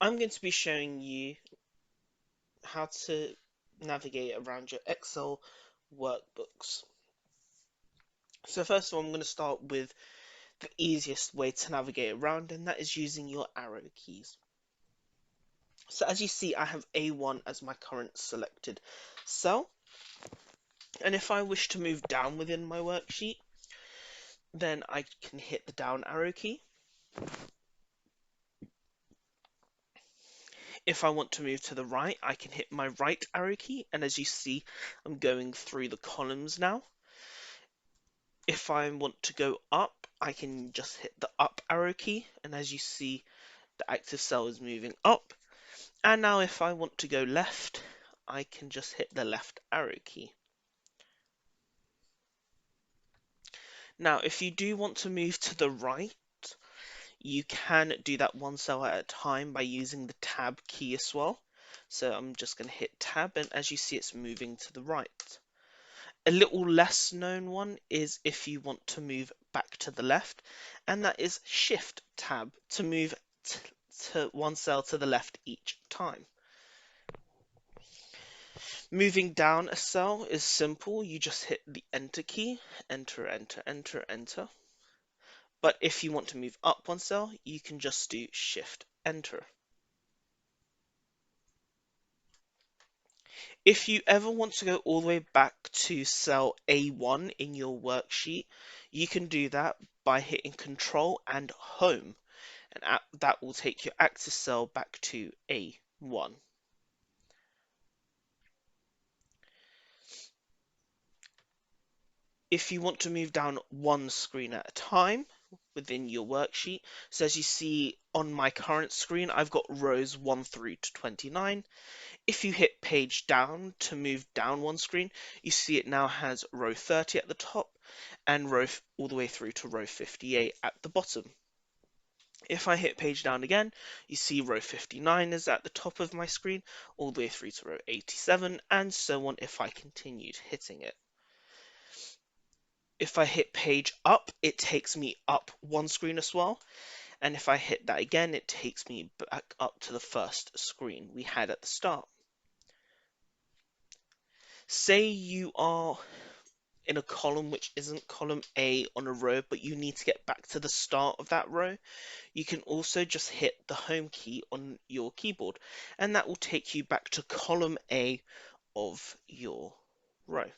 I'm going to be showing you how to navigate around your Excel workbooks. So first of all, I'm going to start with the easiest way to navigate around, and that is using your arrow keys. So as you see, I have A1 as my current selected cell, and if I wish to move down within my worksheet, then I can hit the down arrow key. If I want to move to the right, I can hit my right arrow key, and as you see, I'm going through the columns now. If I want to go up, I can just hit the up arrow key, and as you see, the active cell is moving up. And now if I want to go left, I can just hit the left arrow key. Now, if you do want to move to the right, you can do that one cell at a time by using the tab key as well. So I'm just going to hit tab, and as you see, it's moving to the right. A little less known one is if you want to move back to the left, and that is shift tab to move to one cell to the left each time. Moving down a cell is simple. You just hit the enter key, enter, enter, enter, enter. But if you want to move up one cell, you can just do shift enter. If you ever want to go all the way back to cell A1 in your worksheet, you can do that by hitting Control and Home, and that will take your active cell back to A1. If you want to move down one screen at a time within your worksheet, so as you see on my current screen, I've got rows 1 through to 29. If you hit page down to move down one screen, you see it now has row 30 at the top and row all the way through to row 58 at the bottom. If I hit page down again, you see row 59 is at the top of my screen, all the way through to row 87, and so on if I continued hitting it. If I hit page up, it takes me up one screen as well, and if I hit that again, it takes me back up to the first screen we had at the start. Say you are in a column which isn't column A on a row, but you need to get back to the start of that row, you can also just hit the home key on your keyboard, and that will take you back to column A of your row.